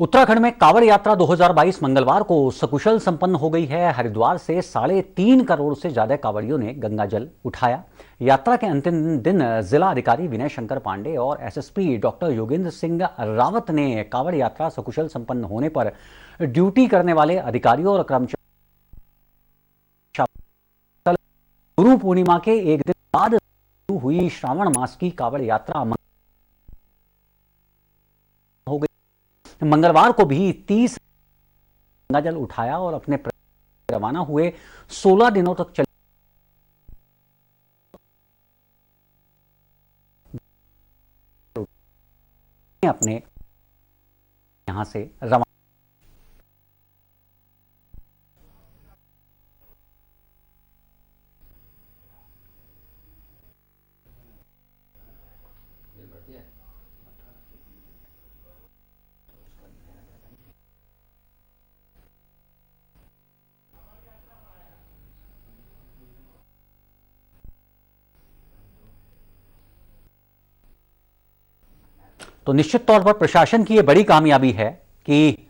उत्तराखंड में कांवड़ यात्रा 2022 मंगलवार को सकुशल संपन्न हो गई है। हरिद्वार से 3.5 करोड़ से ज्यादा कांवड़ियों ने गंगा जल उठाया। यात्रा के अंतिम दिन जिला अधिकारी विनय शंकर पांडे और एसएसपी डॉक्टर योगेंद्र सिंह रावत ने कांवड़ यात्रा सकुशल संपन्न होने पर ड्यूटी करने वाले अधिकारियों और कर्मचारियों गुरु पूर्णिमा के एक दिन बाद शुरू हुई श्रावण मास की कांवड़ यात्रा हो गई। मंगलवार को भी 30 गंगा जल उठाया और अपने रवाना हुए। 16 दिनों तक चले अपने यहां से रवाना। तो निश्चित तौर पर प्रशासन की यह बड़ी कामयाबी है कि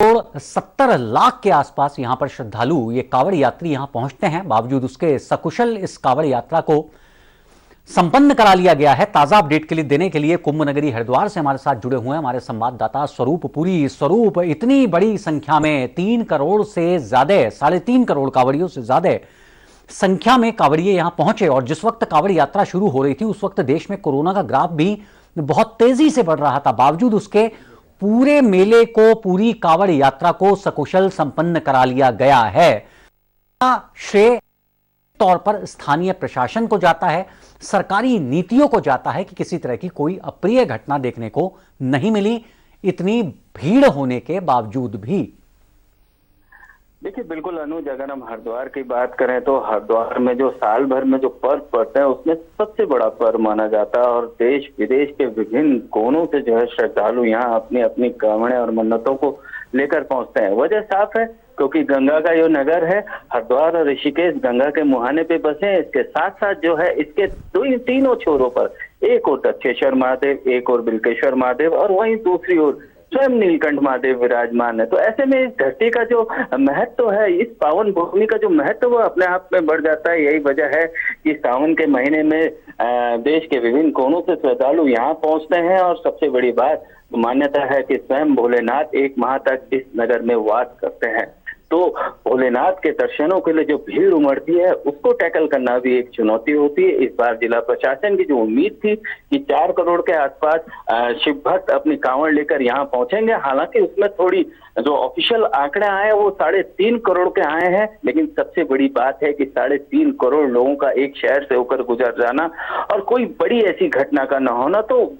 70 लाख के आसपास यहां पर श्रद्धालु, ये कांवड़ यात्री यहां पहुंचते हैं। बावजूद उसके सकुशल इस कांवड़ यात्रा को संपन्न करा लिया गया है। ताजा अपडेट के लिए देने के लिए कुंभ नगरी हरिद्वार से हमारे साथ जुड़े हुए हैं हमारे संवाददाता स्वरूप। इतनी बड़ी संख्या में 3 करोड़ से ज्यादा, 3.5 करोड़ कांवड़ियों से ज्यादा संख्या में कांवड़िए यहां पहुंचे। और जिस वक्त कांवड़ यात्रा शुरू हो रही थी उस वक्त देश में कोरोना का ग्राफ भी बहुत तेजी से बढ़ रहा था। बावजूद उसके पूरे मेले को, पूरी कांवड़ यात्रा को सकुशल संपन्न करा लिया गया है। श्रेय तौर पर स्थानीय प्रशासन को जाता है, सरकारी नीतियों को जाता है कि किसी तरह की कोई अप्रिय घटना देखने को नहीं मिली, इतनी भीड़ होने के बावजूद भी। देखिए, बिल्कुल अनुज, अगर हम हरिद्वार की बात करें तो हरिद्वार में जो साल भर में जो पर्व पड़ते हैं उसमें सबसे बड़ा पर्व माना जाता है और देश विदेश के विभिन्न कोनों से जो है श्रद्धालु यहाँ अपनी अपनी कामने और मन्नतों को लेकर पहुंचते हैं। वजह साफ है, क्योंकि गंगा का जो नगर है हरिद्वार और ऋषिकेश गंगा के मुहाने पे बसे हैं। इसके साथ साथ जो है इसके तीनों छोरों पर, एक और दक्षेश्वर महादेव, एक और बिल्केश्वर महादेव और वहीं दूसरी ओर स्वयं नीलकंठ महादेव विराजमान है। तो ऐसे में इस धरती का जो महत्व है, इस पावन भूमि का जो महत्व वो अपने आप में बढ़ जाता है। यही वजह है कि सावन के महीने में देश के विभिन्न कोनों से श्रद्धालु यहाँ पहुंचते हैं। और सबसे बड़ी बात, मान्यता है कि स्वयं भोलेनाथ 1 माह तक इस नगर में वास करते हैं। तो भोलेनाथ के दर्शनों के लिए जो भीड़ उमड़ती है उसको टैकल करना भी एक चुनौती होती है। इस बार जिला प्रशासन की जो उम्मीद थी कि 4 करोड़ के आसपास शिव भक्त अपनी कांवड़ लेकर यहाँ पहुंचेंगे, हालांकि उसमें थोड़ी जो ऑफिशियल आंकड़े आए वो 3.5 करोड़ के आए हैं। लेकिन सबसे बड़ी बात है कि 3.5 करोड़ लोगों का एक शहर से होकर गुजर जाना और कोई बड़ी ऐसी घटना का न होना, तो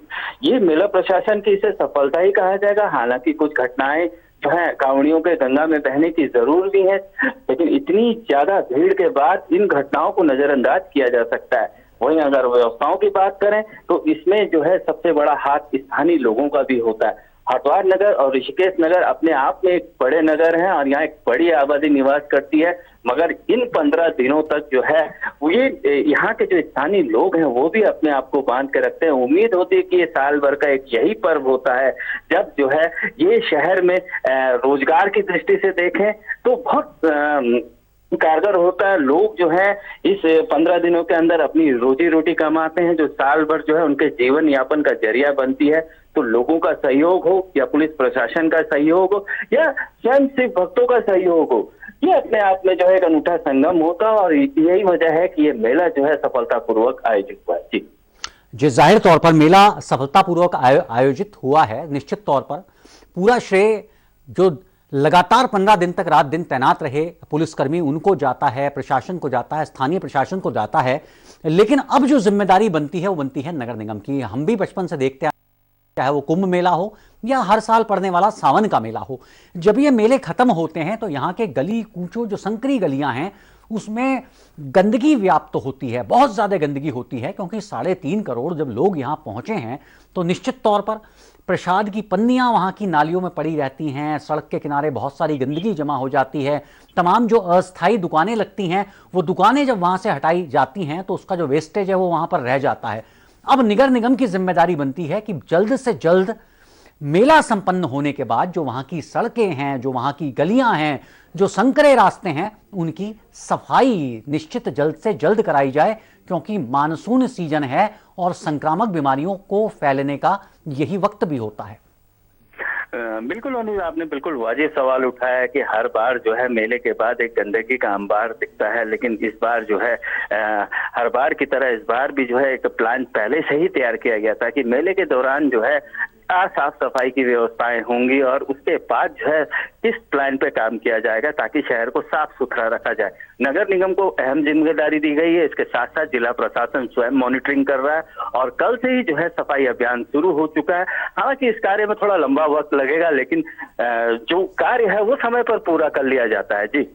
ये मेला प्रशासन की इसे सफलता ही कहा जाएगा। हालांकि कुछ घटनाएं जो है कांवड़ियों के गंगा में बहने की जरूर भी है, लेकिन इतनी ज्यादा भीड़ के बाद इन घटनाओं को नजरअंदाज किया जा सकता है। वहीं अगर व्यवस्थाओं की बात करें तो इसमें जो है सबसे बड़ा हाथ स्थानीय लोगों का भी होता है। हरिद्वार नगर और ऋषिकेश नगर अपने आप में एक बड़े नगर हैं और यहाँ एक बड़ी आबादी निवास करती है, मगर इन 15 दिनों तक जो है वो ये यहाँ के जो स्थानीय लोग हैं वो भी अपने आप को बांध के रखते हैं। उम्मीद होती है कि ये साल भर का एक यही पर्व होता है जब जो है ये शहर में रोजगार की दृष्टि से देखें तो बहुत कारगर होता है। लोग जो है इस 15 दिनों के अंदर अपनी रोजी रोटी कमाते हैं, जो साल भर जो है उनके जीवन यापन का जरिया बनती है। तो लोगों का सहयोग हो या पुलिस प्रशासन का सहयोग हो या स्वयं शिव भक्तों का सहयोग हो, ये अपने आप में जो है एक अनूठा संगम होता है और यही वजह है कि ये मेला जो है सफलतापूर्वक आयोजित हुआ। जी, जाहिर तौर पर मेला सफलतापूर्वक आयोजित हुआ है। निश्चित तौर पर पूरा श्रेय जो लगातार 15 दिन तक रात दिन तैनात रहे पुलिसकर्मी उनको जाता है, प्रशासन को जाता है, स्थानीय प्रशासन को जाता है। लेकिन अब जो जिम्मेदारी बनती है वो बनती है नगर निगम की। हम भी बचपन से देखते हैं, चाहे वो कुंभ मेला हो या हर साल पड़ने वाला सावन का मेला हो, जब ये मेले खत्म होते हैं तो यहाँ के गली कूचों, जो संकरी गलियां हैं, उसमें गंदगी व्याप्त होती है, बहुत ज्यादा गंदगी होती है। क्योंकि 3.5 करोड़ जब लोग यहाँ पहुंचे हैं तो निश्चित तौर पर प्रसाद की पन्नियां वहां की नालियों में पड़ी रहती हैं, सड़क के किनारे बहुत सारी गंदगी जमा हो जाती है। तमाम जो अस्थायी दुकानें लगती हैं वो दुकानें जब वहां से हटाई जाती हैं तो उसका जो वेस्टेज है वो वहां पर रह जाता है। अब नगर निगम की जिम्मेदारी बनती है कि जल्द से जल्द मेला संपन्न होने के बाद जो वहां की सड़कें हैं, जो वहां की गलियां हैं, जो संकरे रास्ते हैं, उनकी सफाई निश्चित जल्द से जल्द कराई जाए, क्योंकि मानसून सीजन है और संक्रामक बीमारियों को फैलने का यही वक्त भी होता है। बिल्कुल अनुज, आपने बिल्कुल वाजिब सवाल उठाया है कि हर बार जो है मेले के बाद एक गंदगी का अंबार दिखता है, लेकिन इस बार जो है हर बार की तरह इस बार भी जो है एक प्लान पहले से ही तैयार किया गया था कि मेले के दौरान जो है साफ सफाई की व्यवस्थाएं होंगी और उसके बाद जो है किस प्लान पे काम किया जाएगा ताकि शहर को साफ सुथरा रखा जाए। नगर निगम को अहम जिम्मेदारी दी गई है, इसके साथ साथ जिला प्रशासन स्वयं मॉनिटरिंग कर रहा है और कल से ही जो है सफाई अभियान शुरू हो चुका है। हालांकि इस कार्य में थोड़ा लंबा वक्त लगेगा, लेकिन जो कार्य है वो समय पर पूरा कर लिया जाता है। जी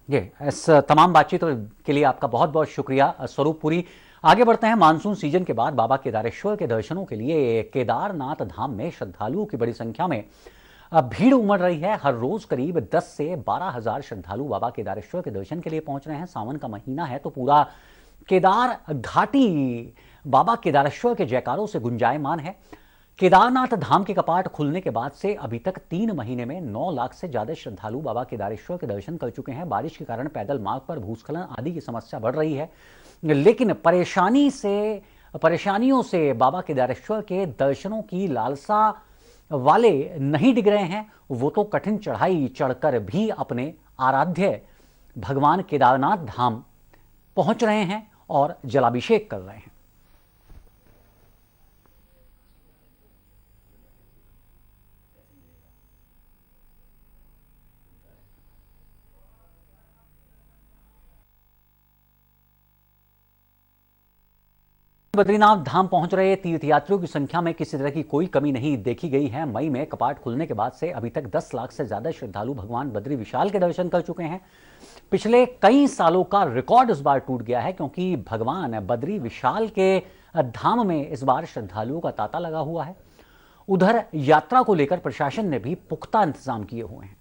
इस तमाम बातचीत के लिए आपका बहुत बहुत शुक्रिया स्वरूप पुरी। आगे बढ़ते हैं। मानसून सीजन के बाद बाबा केदारेश्वर के दर्शनों के लिए केदारनाथ धाम में श्रद्धालुओं की बड़ी संख्या में भीड़ उमड़ रही है। हर रोज करीब 10 से 12 हजार श्रद्धालु बाबा केदारेश्वर के दर्शन के लिए पहुंच रहे हैं। सावन का महीना है तो पूरा केदार घाटी बाबा केदारेश्वर के जयकारों से गुंजायमान है। केदारनाथ धाम के कपाट खुलने के बाद से अभी तक 3 महीने में 9 लाख से ज्यादा श्रद्धालु बाबा केदारेश्वर के दर्शन कर चुके हैं। बारिश के कारण पैदल मार्ग पर भूस्खलन आदि की समस्या बढ़ रही है, लेकिन परेशानियों से बाबा केदारेश्वर के दर्शनों की लालसा वाले नहीं डिग रहे हैं। वो तो कठिन चढ़ाई चढ़कर भी अपने आराध्य भगवान केदारनाथ धाम पहुंच रहे हैं और जलाभिषेक कर रहे हैं। बद्रीनाथ धाम पहुंच रहे तीर्थयात्रियों की संख्या में किसी तरह की कोई कमी नहीं देखी गई है। मई में कपाट खुलने के बाद से अभी तक 10 लाख से ज्यादा श्रद्धालु भगवान बद्री विशाल के दर्शन कर चुके हैं। पिछले कई सालों का रिकॉर्ड इस बार टूट गया है, क्योंकि भगवान बद्री विशाल के धाम में इस बार श्रद्धालुओं का तांता लगा हुआ है। उधर यात्रा को लेकर प्रशासन ने भी पुख्ता इंतजाम किए हुए हैं।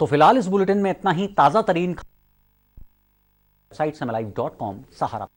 तो फिलहाल इस बुलेटिन में इतना ही। ताजा तरीन वेबसाइट समलाइव.com सहारा।